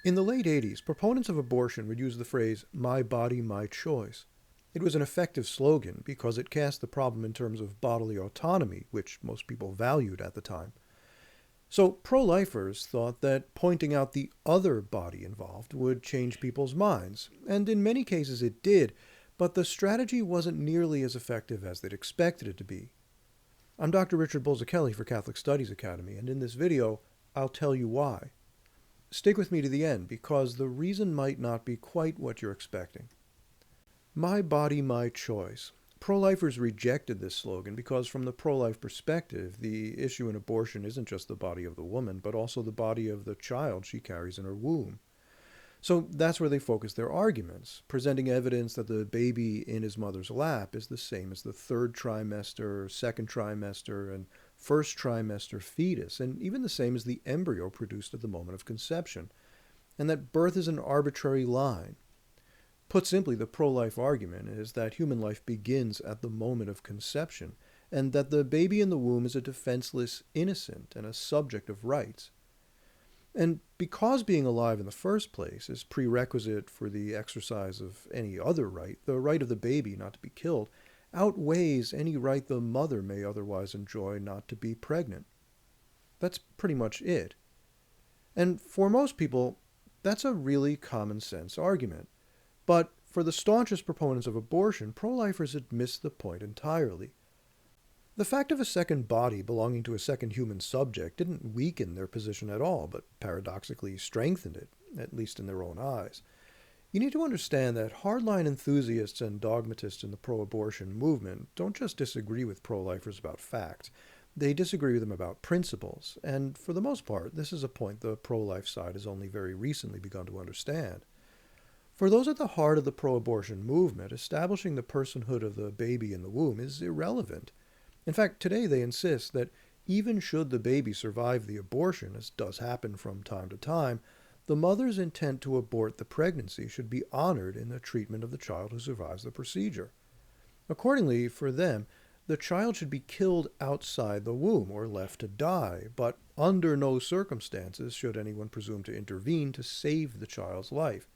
In the late 80s, proponents of abortion would use the phrase, "my body, my choice." It was an effective slogan because it cast the problem in terms of bodily autonomy, which most people valued at the time. So pro-lifers thought that pointing out the other body involved would change people's minds, and in many cases it did, but the strategy wasn't nearly as effective as they'd expected it to be. I'm Dr. Richard Bulzacchelli for Catholic Studies Academy, and in this video, I'll tell you why. Stick with me to the end, because the reason might not be quite what you're expecting. My body, my choice. Pro-lifers rejected this slogan because from the pro-life perspective, the issue in abortion isn't just the body of the woman, but also the body of the child she carries in her womb. So that's where they focus their arguments, presenting evidence that the baby in his mother's lap is the same as the third trimester, second trimester, and first trimester fetus, and even the same as the embryo produced at the moment of conception, and that birth is an arbitrary line. Put simply, the pro-life argument is that human life begins at the moment of conception, and that the baby in the womb is a defenseless innocent and a subject of rights. And because being alive in the first place is prerequisite for the exercise of any other right, the right of the baby not to be killed outweighs any right the mother may otherwise enjoy not to be pregnant. That's pretty much it. And for most people, that's a really common sense argument. But for the staunchest proponents of abortion, pro-lifers had missed the point entirely. The fact of a second body belonging to a second human subject didn't weaken their position at all, but paradoxically strengthened it, at least in their own eyes. You need to understand that hardline enthusiasts and dogmatists in the pro-abortion movement don't just disagree with pro-lifers about facts. They disagree with them about principles, and for the most part, this is a point the pro-life side has only very recently begun to understand. For those at the heart of the pro-abortion movement, establishing the personhood of the baby in the womb is irrelevant. In fact, today they insist that even should the baby survive the abortion, as does happen from time to time, the mother's intent to abort the pregnancy should be honored in the treatment of the child who survives the procedure. Accordingly, for them, the child should be killed outside the womb or left to die, but under no circumstances should anyone presume to intervene to save the child's life.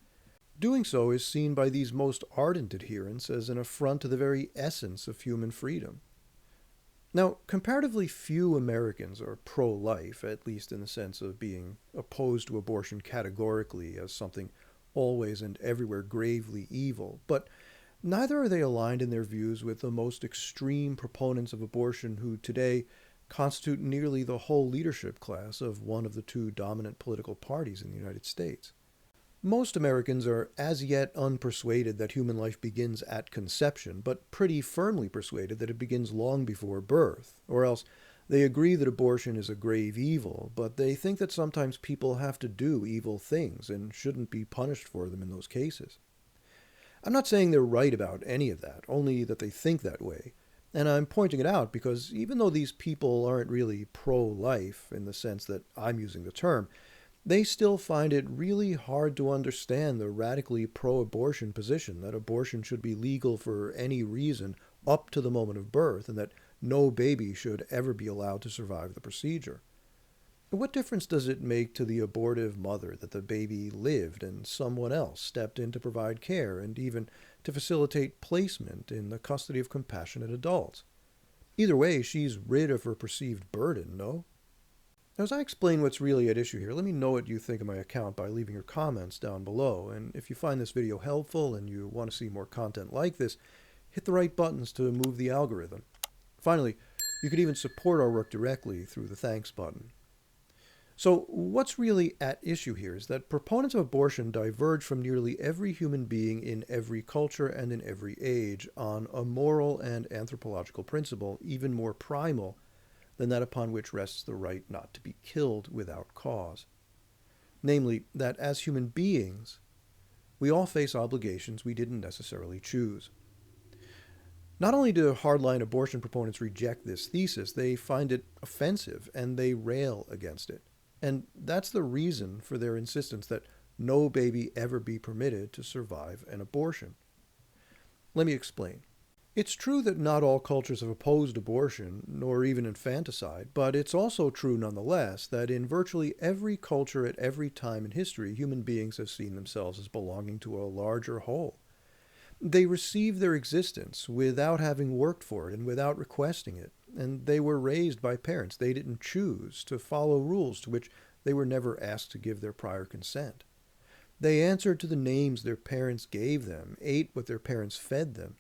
Doing so is seen by these most ardent adherents as an affront to the very essence of human freedom. Now, comparatively few Americans are pro-life, at least in the sense of being opposed to abortion categorically as something always and everywhere gravely evil, but neither are they aligned in their views with the most extreme proponents of abortion who today constitute nearly the whole leadership class of one of the two dominant political parties in the United States. Most Americans are as yet unpersuaded that human life begins at conception, but pretty firmly persuaded that it begins long before birth. Or else, they agree that abortion is a grave evil, but they think that sometimes people have to do evil things and shouldn't be punished for them in those cases. I'm not saying they're right about any of that, only that they think that way. And I'm pointing it out because even though these people aren't really pro-life in the sense that I'm using the term, they still find it really hard to understand the radically pro-abortion position that abortion should be legal for any reason up to the moment of birth and that no baby should ever be allowed to survive the procedure. What difference does it make to the abortive mother that the baby lived and someone else stepped in to provide care and even to facilitate placement in the custody of compassionate adults? Either way, she's rid of her perceived burden, no? Now, as I explain what's really at issue here, let me know what you think of my account by leaving your comments down below. And if you find this video helpful and you want to see more content like this, hit the right buttons to move the algorithm. Finally, you could even support our work directly through the thanks button. So what's really at issue here is that proponents of abortion diverge from nearly every human being in every culture and in every age on a moral and anthropological principle even more primal than that upon which rests the right not to be killed without cause. Namely, that as human beings, we all face obligations we didn't necessarily choose. Not only do hardline abortion proponents reject this thesis, they find it offensive and they rail against it. And that's the reason for their insistence that no baby ever be permitted to survive an abortion. Let me explain. It's true that not all cultures have opposed abortion, nor even infanticide, but it's also true nonetheless that in virtually every culture at every time in history, human beings have seen themselves as belonging to a larger whole. They received their existence without having worked for it and without requesting it, and they were raised by parents they didn't choose to follow rules to which they were never asked to give their prior consent. They answered to the names their parents gave them, ate what their parents fed them,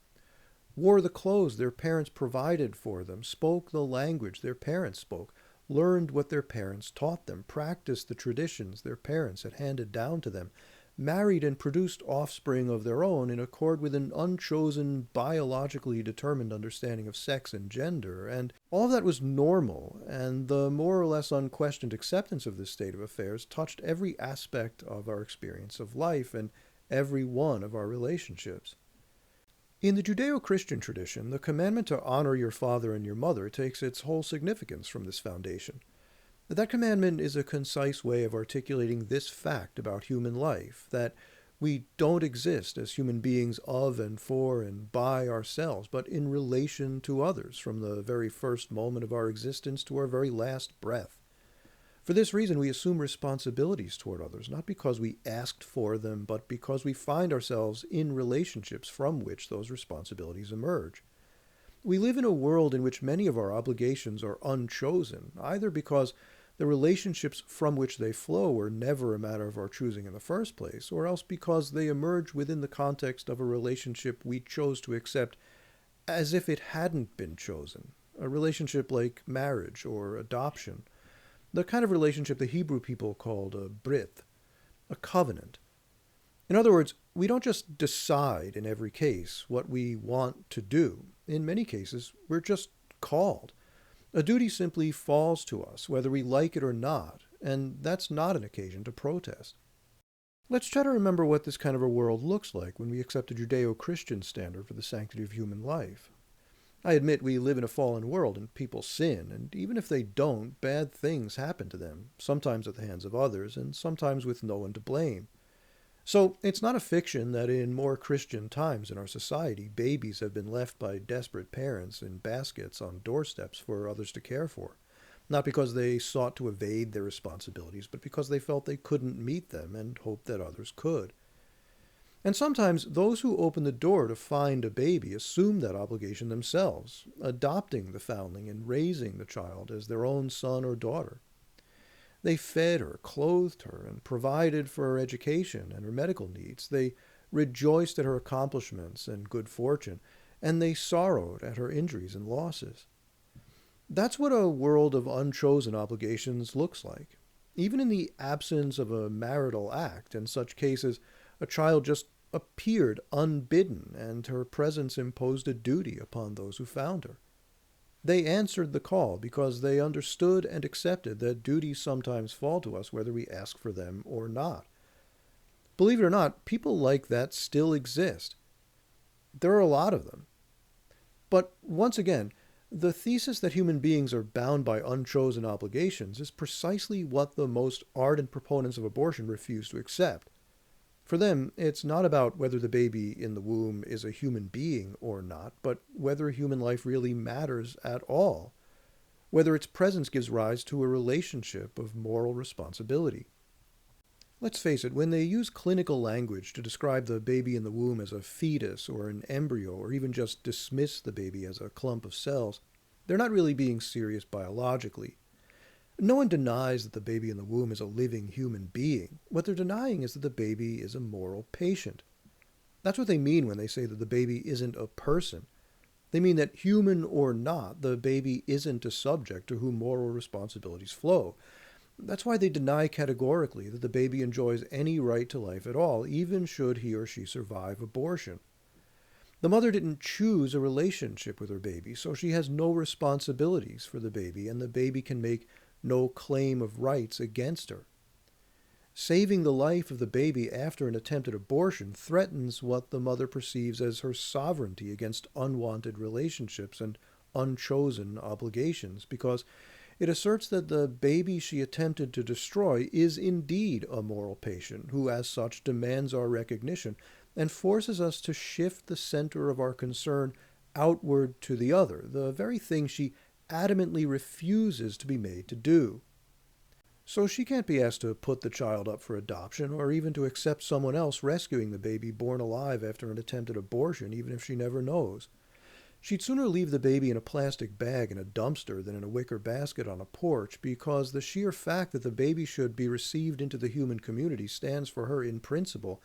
wore the clothes their parents provided for them, spoke the language their parents spoke, learned what their parents taught them, practiced the traditions their parents had handed down to them, married and produced offspring of their own in accord with an unchosen, biologically determined understanding of sex and gender, and all of that was normal, and the more or less unquestioned acceptance of this state of affairs touched every aspect of our experience of life and every one of our relationships. In the Judeo-Christian tradition, the commandment to honor your father and your mother takes its whole significance from this foundation. That commandment is a concise way of articulating this fact about human life, that we don't exist as human beings of and for and by ourselves, but in relation to others from the very first moment of our existence to our very last breath. For this reason, we assume responsibilities toward others, not because we asked for them, but because we find ourselves in relationships from which those responsibilities emerge. We live in a world in which many of our obligations are unchosen, either because the relationships from which they flow were never a matter of our choosing in the first place, or else because they emerge within the context of a relationship we chose to accept as if it hadn't been chosen, a relationship like marriage or adoption, the kind of relationship the Hebrew people called a brit, a covenant. In other words, we don't just decide in every case what we want to do. In many cases, we're just called. A duty simply falls to us, whether we like it or not, and that's not an occasion to protest. Let's try to remember what this kind of a world looks like when we accept a Judeo-Christian standard for the sanctity of human life. I admit we live in a fallen world and people sin, and even if they don't, bad things happen to them, sometimes at the hands of others, and sometimes with no one to blame. So it's not a fiction that in more Christian times in our society, babies have been left by desperate parents in baskets on doorsteps for others to care for, not because they sought to evade their responsibilities, but because they felt they couldn't meet them and hoped that others could. And sometimes those who open the door to find a baby assume that obligation themselves, adopting the foundling and raising the child as their own son or daughter. They fed her, clothed her, and provided for her education and her medical needs. They rejoiced at her accomplishments and good fortune, and they sorrowed at her injuries and losses. That's what a world of unchosen obligations looks like. Even in the absence of a marital act, in such cases, a child just appeared unbidden, and her presence imposed a duty upon those who found her. They answered the call because they understood and accepted that duties sometimes fall to us whether we ask for them or not. Believe it or not, people like that still exist. There are a lot of them. But once again, the thesis that human beings are bound by unchosen obligations is precisely what the most ardent proponents of abortion refuse to accept. For them, it's not about whether the baby in the womb is a human being or not, but whether human life really matters at all, whether its presence gives rise to a relationship of moral responsibility. Let's face it, when they use clinical language to describe the baby in the womb as a fetus or an embryo, or even just dismiss the baby as a clump of cells, they're not really being serious biologically. No one denies that the baby in the womb is a living human being. What they're denying is that the baby is a moral patient. That's what they mean when they say that the baby isn't a person. They mean that, human or not, the baby isn't a subject to whom moral responsibilities flow. That's why they deny categorically that the baby enjoys any right to life at all, even should he or she survive abortion. The mother didn't choose a relationship with her baby, so she has no responsibilities for the baby, and the baby can make no claim of rights against her. Saving the life of the baby after an attempted abortion threatens what the mother perceives as her sovereignty against unwanted relationships and unchosen obligations, because it asserts that the baby she attempted to destroy is indeed a moral patient who as such demands our recognition and forces us to shift the center of our concern outward to the other, the very thing she adamantly refuses to be made to do. So she can't be asked to put the child up for adoption or even to accept someone else rescuing the baby born alive after an attempted abortion, even if she never knows. She'd sooner leave the baby in a plastic bag in a dumpster than in a wicker basket on a porch, because the sheer fact that the baby should be received into the human community stands for her in principle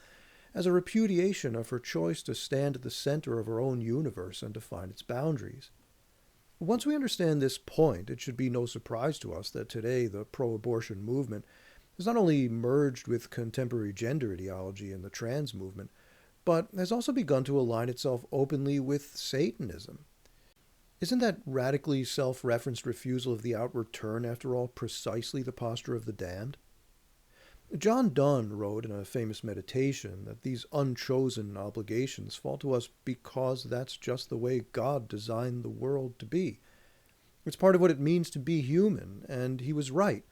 as a repudiation of her choice to stand at the center of her own universe and define its boundaries. Once we understand this point, it should be no surprise to us that today the pro-abortion movement has not only merged with contemporary gender ideology and the trans movement, but has also begun to align itself openly with Satanism. Isn't that radically self-referenced refusal of the outward turn, after all, precisely the posture of the damned? John Donne wrote in a famous meditation that these unchosen obligations fall to us because that's just the way God designed the world to be. It's part of what it means to be human, and he was right.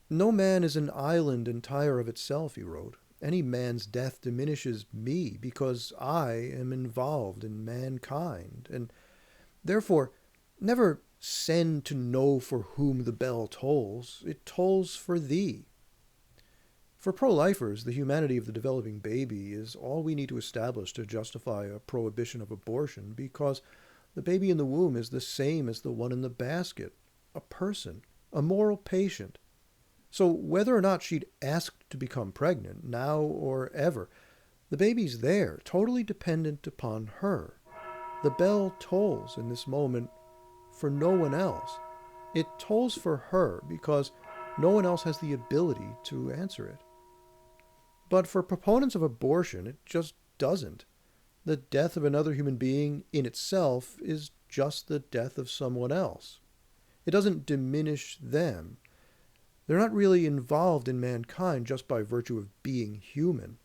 No man is an island entire of itself, he wrote. Any man's death diminishes me because I am involved in mankind, and therefore never send to know for whom the bell tolls. It tolls for thee. For pro-lifers, the humanity of the developing baby is all we need to establish to justify a prohibition of abortion, because the baby in the womb is the same as the one in the basket, a person, a moral patient. So whether or not she'd asked to become pregnant, now or ever, the baby's there, totally dependent upon her. The bell tolls in this moment for no one else. It tolls for her because no one else has the ability to answer it. But for proponents of abortion, it just doesn't. The death of another human being in itself is just the death of someone else. It doesn't diminish them. They're not really involved in mankind just by virtue of being human.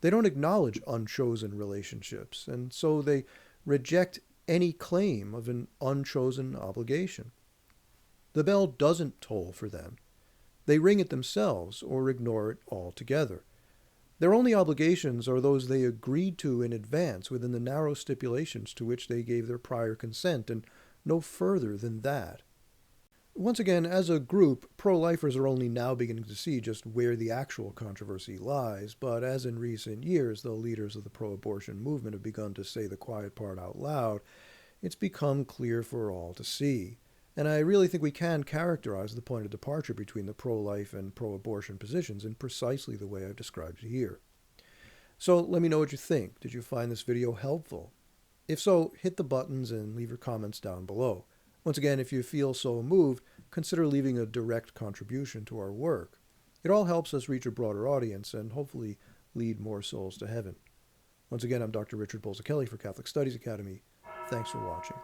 They don't acknowledge unchosen relationships, and so they reject any claim of an unchosen obligation. The bell doesn't toll for them. They ring it themselves or ignore it altogether. Their only obligations are those they agreed to in advance within the narrow stipulations to which they gave their prior consent, and no further than that. Once again, as a group, pro-lifers are only now beginning to see just where the actual controversy lies, but as in recent years the leaders of the pro-abortion movement have begun to say the quiet part out loud, it's become clear for all to see. And I really think we can characterize the point of departure between the pro-life and pro-abortion positions in precisely the way I've described it here. So let me know what you think. Did you find this video helpful? If so, hit the buttons and leave your comments down below. Once again, if you feel so moved, consider leaving a direct contribution to our work. It all helps us reach a broader audience and hopefully lead more souls to heaven. Once again, I'm Dr. Richard Bulzacchelli for Catholic Studies Academy. Thanks for watching.